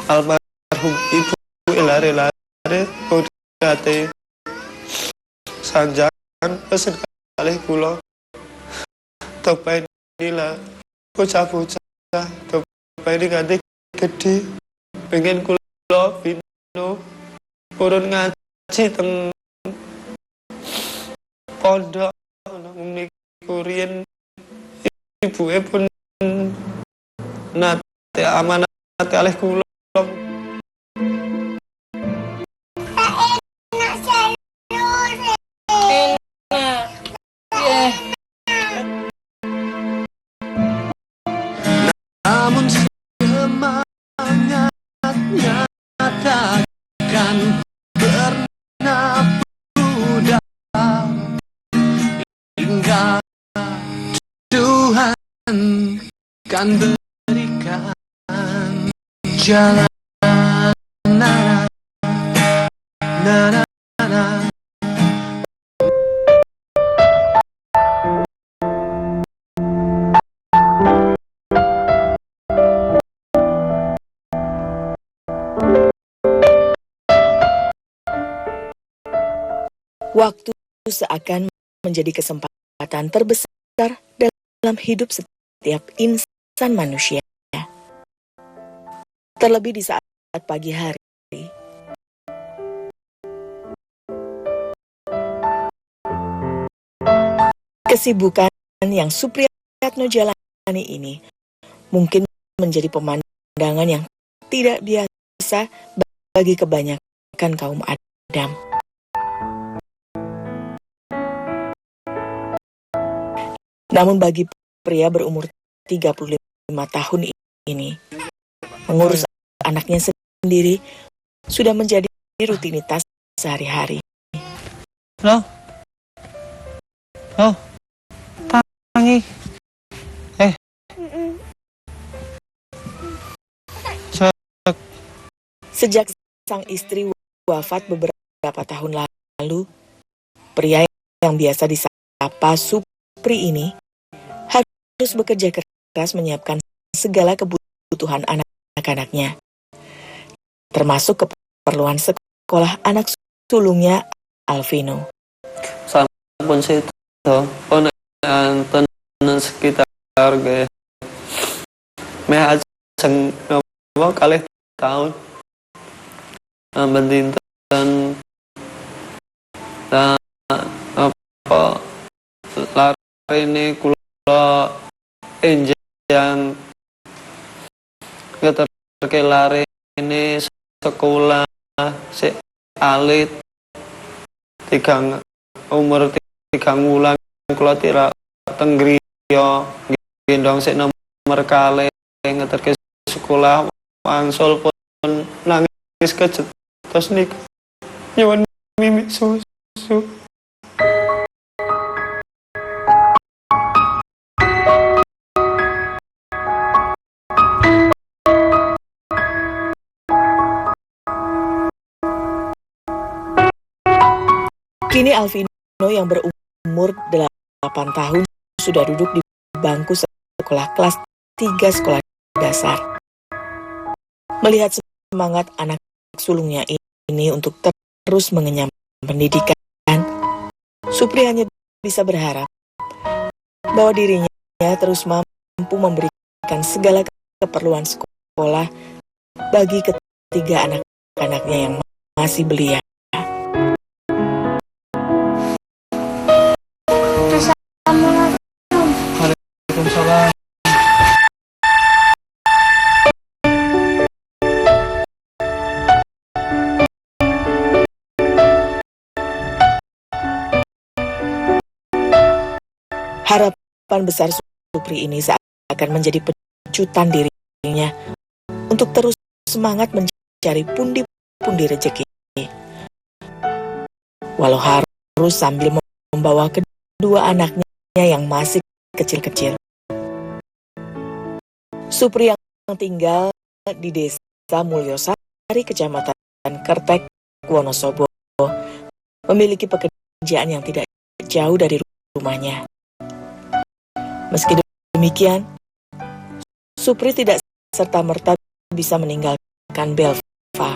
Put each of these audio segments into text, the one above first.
almarhum ibu lare-lare kodate sanjang pesen kalih kula topai nila bocah-bocah topai ini ganti gede pengen kula bino purun ngaji teng pondok niku riyen ibuke pun nate amanat kalih kula. Namun semangatnya takkan pernah pudar hingga Tuhan kan berikan jalan. Waktu seakan menjadi kesempatan terbesar dalam hidup setiap insan manusia. Terlebih di saat pagi hari. Kesibukan yang Supriyatno jalani ini mungkin menjadi pemandangan yang tidak biasa bagi kebanyakan kaum Adam. Namun bagi pria berumur 35 tahun ini, mengurus anaknya sendiri sudah menjadi rutinitas sehari-hari. Loh, tangi, Sejak sang istri wafat beberapa tahun lalu, pria yang biasa disapa Supri ini harus bekerja keras menyiapkan segala kebutuhan anak-anaknya, termasuk keperluan sekolah anak sulungnya Alvino. Sampun situ pun anten sekitar ge meh ajeng napa kalih taun bendinten apa larene kula enjang ngeterke larene sekolah sik alit umur 3 wulan kula tira teng griya gendong sik nomor kalih ngeterke sekolah wangsul pun nangis kejetos niku nyuwun mimi susu. Kini Alvino yang berumur 8 tahun sudah duduk di bangku sekolah kelas 3 sekolah dasar. Melihat semangat anak sulungnya ini untuk terus mengenyam pendidikan, Supri hanya bisa berharap bahwa dirinya terus mampu memberikan segala keperluan sekolah bagi ketiga anak-anaknya yang masih belia. Waalaikumsalam. Harapan besar Supri ini seakan menjadi pecutan dirinya untuk terus semangat mencari pundi-pundi rezeki. Walau harus sambil membawa kedua anaknya yang masih kecil-kecil. Supri yang tinggal di Desa Mulyosari, Kecamatan Kertek, Wonosobo, memiliki pekerjaan yang tidak jauh dari rumahnya. Meski demikian, Supri tidak serta-merta bisa meninggalkan meninggalkan Belva.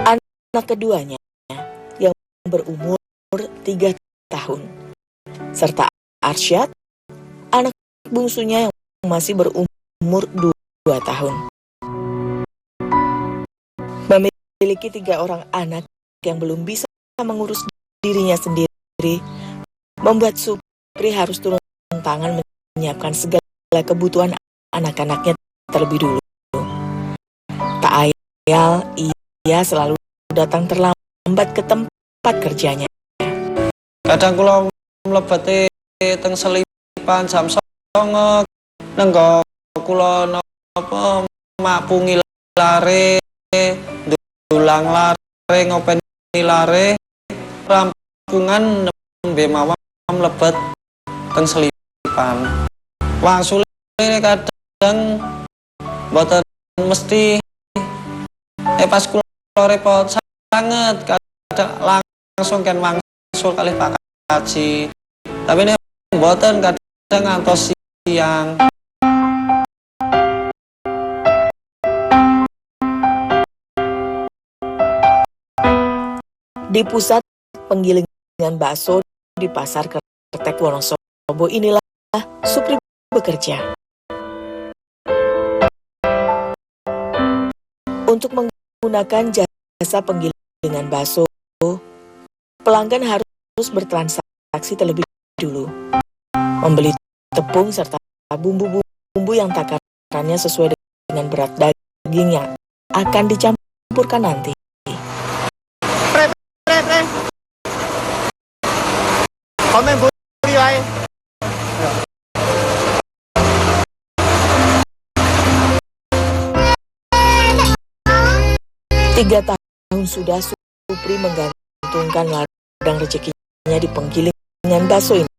Anak keduanya yang berumur 3 tahun, serta Arsyad, anak bungsunya yang masih berumur 2 tahun. Memiliki 3 orang anak yang belum bisa mengurus dirinya sendiri, membuat Supri harus turun tangan menyiapkan segala kebutuhan anak-anaknya terlebih dulu. Tak ayal, ia selalu datang terlambat ke tempat kerjanya. Kadang kula mlebet teng selipan jam 09.00 nenggo kula napa mapungi lare, dulang lare, ngopeni lare, rampungan nembe mawon mlebet teng selipan. Wangsule kadang mboten mesti pas kula repot sanget kadang langsung kan wangsul kalih Pak Kaji. Tapi nek mboten kadang ngantos siang. Di pusat penggilingan bakso di Pasar Kertek Wonosobo inilah Supri bekerja. Untuk menggunakan jasa penggilingan bakso, pelanggan harus bertransaksi terlebih dulu, membeli tepung serta bumbu-bumbu yang takarannya sesuai dengan berat daging yang akan dicampurkan nanti. Komen buri wae. 3 tahun sudah Supri menggantungkan ladang rezekinya di penggilingan bakso ini.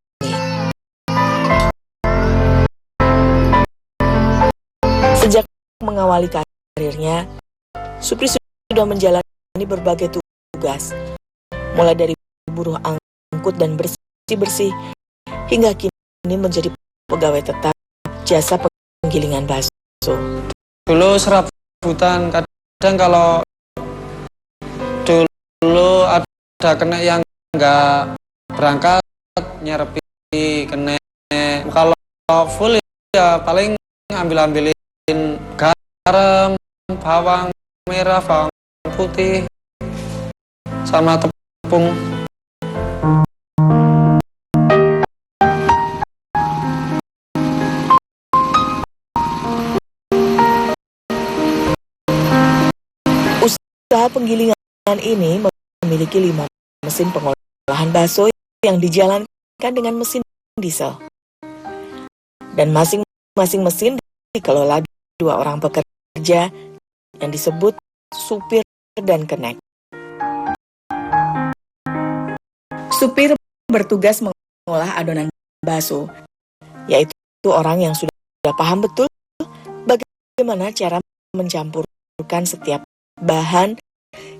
Sejak mengawali karirnya, Supri sudah menjalani berbagai tugas, mulai dari buruh angkut dan bersih-bersih, hingga kini menjadi pegawai tetap jasa penggilingan bakso. Dulu serabutan, kadang kalau dulu ada kena yang nggak berangkat nyerepi kena. Kalau full ya paling ambilin garam, bawang merah, bawang putih, sama tepung. Usaha penggilingan ini memiliki 5 mesin pengolahan bakso yang dijalankan dengan mesin diesel. Dan masing-masing mesin dikelola 2 orang pekerja yang disebut supir dan kenek. Supir bertugas mengolah adonan bakso, yaitu orang yang sudah paham betul bagaimana cara mencampurkan setiap bahan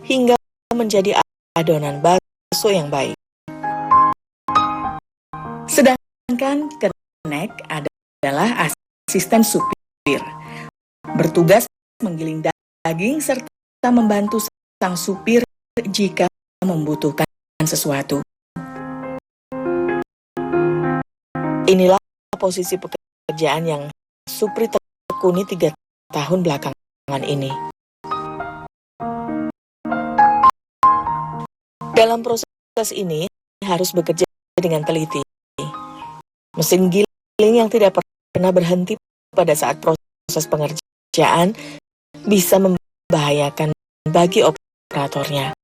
hingga menjadi adonan bakso yang baik. Sedangkan kenek adalah asisten supir, bertugas menggiling daging serta membantu sang supir jika membutuhkan sesuatu. Inilah posisi pekerjaan yang Supri tekuni 3 tahun belakangan ini. Dalam proses ini harus bekerja dengan teliti. Mesin giling yang tidak pernah berhenti pada saat proses pengerjaan bisa membahayakan bagi operatornya.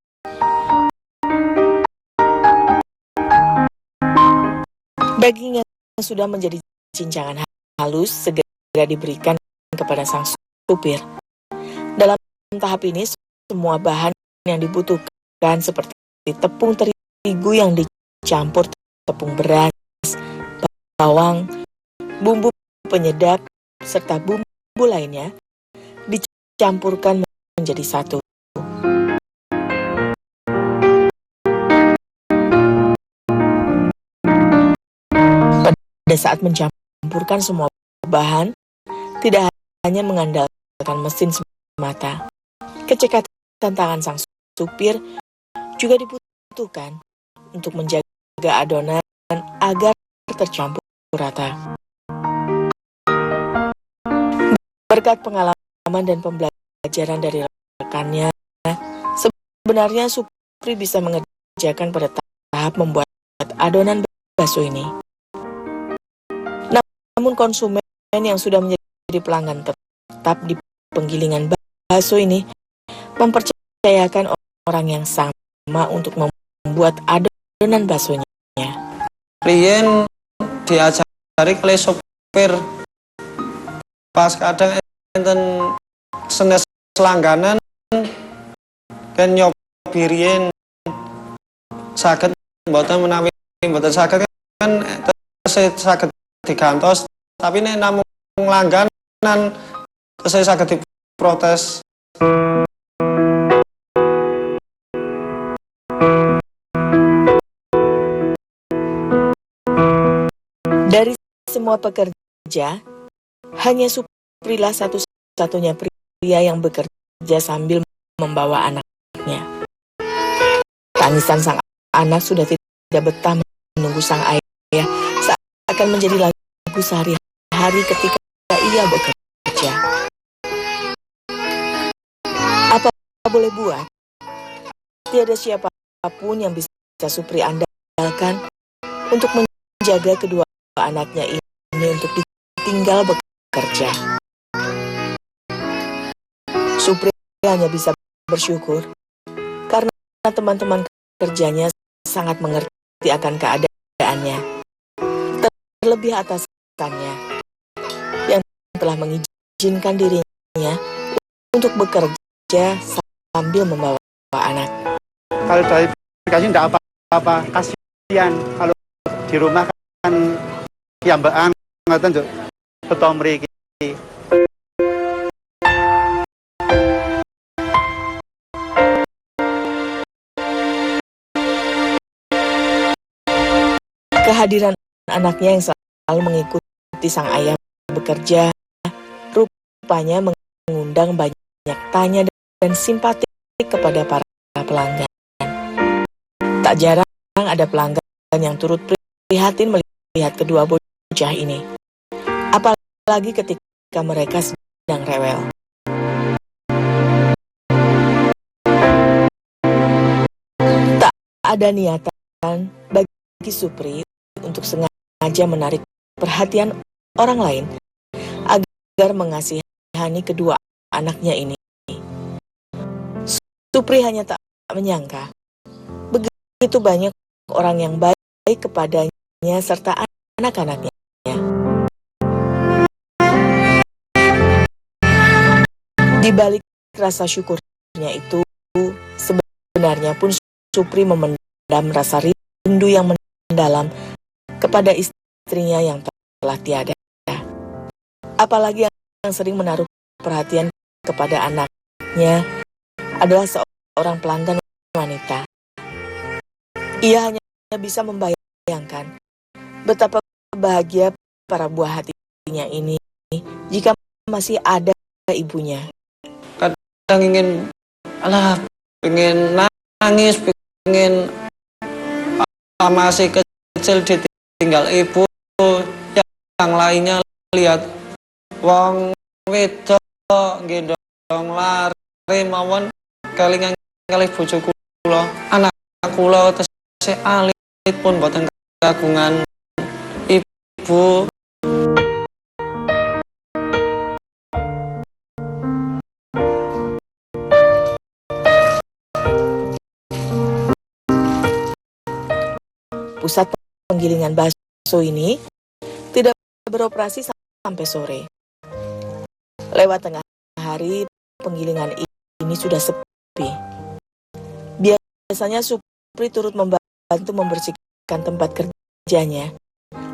Daging yang sudah menjadi cincangan halus segera diberikan kepada sang supir. Dalam tahap ini semua bahan yang dibutuhkan seperti tepung terigu yang dicampur tepung beras, bawang, bumbu penyedap, serta bumbu lainnya dicampurkan menjadi satu. Pada saat mencampurkan semua bahan, tidak hanya mengandalkan mesin semata, Kecekatan tangan sang supir juga dibutuhkan untuk menjaga adonan agar tercampur rata. Berkat pengalaman dan pembelajaran dari rekannya, sebenarnya Supri bisa mengerjakan pada tahap membuat adonan bakso ini. Namun konsumen yang sudah menjadi pelanggan tetap di penggilingan bakso ini mempercayakan orang yang sama untuk membuat adonan baksonya. Riyen diajari oleh sopir pas kadang enten senes langganan kan nyobi riyen saged mboten menawi mboten saged kan saged digantos, tapi nek namung langganan saya saged diprotes. Dari semua pekerja, hanya Suprilah satu-satunya pria yang bekerja sambil membawa anaknya. Tangisan sang anak sudah tidak betah menunggu sang ayah seakan menjadi lagu sehari-hari ketika ia bekerja. Apa boleh buat? Tiada siapapun yang bisa Supri andalkan untuk menjaga kedua anaknya ini untuk ditinggal bekerja. Supri hanya bisa bersyukur karena teman-teman kerjanya sangat mengerti akan keadaannya. Terlebih atasannya yang telah mengizinkan dirinya untuk bekerja sambil membawa anak. Kalau dari dikasih enggak apa-apa, kasihan. Kalau di rumah kan piyambakan ngoten njuk beto mriki. Kehadiran anaknya yang selalu mengikuti sang ayah bekerja rupanya mengundang banyak tanya dan simpati kepada para pelanggan. Tak jarang ada pelanggan yang turut prihatin melihat kedua bocah ini. Apalagi ketika mereka sedang rewel. Tak ada niatan bagi Supri untuk sengaja menarik perhatian orang lain agar mengasihani kedua anaknya ini. Supri hanya tak menyangka begitu banyak orang yang baik kepadanya serta anak-anaknya. Di balik rasa syukurnya itu, sebenarnya pun Supri memendam rasa rindu yang mendalam kepada istrinya yang telah tiada. Apalagi yang sering menaruh perhatian kepada anaknya adalah seorang pelanggan wanita. Ia hanya bisa membayangkan betapa bahagia para buah hatinya ini jika masih ada ibunya. Kadang ingin nangis, pengen masih kecil ditinggal ibu, yang lainnya lihat wong wedok gendong lari mawon kelingan kalih bojo kula, anak kula tesih alit pun boten kagungan ibu. Pusat penggilingan bakso ini tidak beroperasi sampai sore. Lewat tengah hari, penggilingan ini sudah sepi. Biasanya Supri turut membantu membersihkan tempat kerjanya,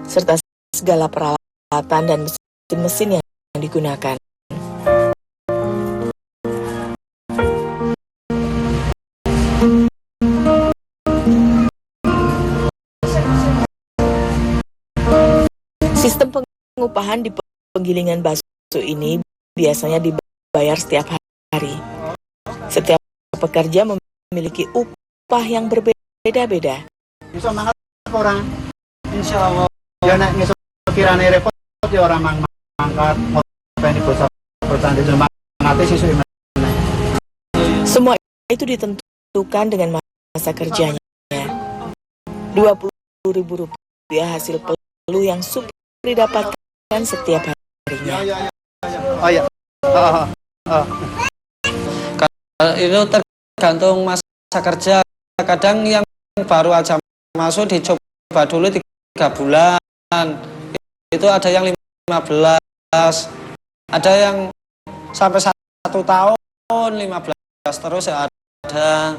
serta segala peralatan dan mesin-mesin yang digunakan. Sistem pengupahan di penggilingan bakso ini biasanya dibayar setiap hari. Setiap pekerja memiliki upah yang berbeda-beda. Bisa mangat orang. Insya Allah. Ya nek ngisuk kirane repot ya orang mangkat ngopeni bocah di rumah ngate sisuk meneh. Semua itu ditentukan dengan masa kerjanya. Rp20.000 hasil peluh yang Supri dapatkan setiap harinya. Oh ya. Itu tergantung masa kerja. Kadang yang baru aja masuk dicoba dulu 3 bulan. Itu ada yang 15, ada yang sampai 1 tahun 15 terus ya ada.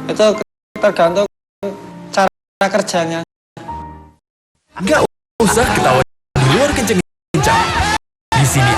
Itu tergantung cara kerjanya. Gak usah ketawa di luar kenceng-kencang. Di sini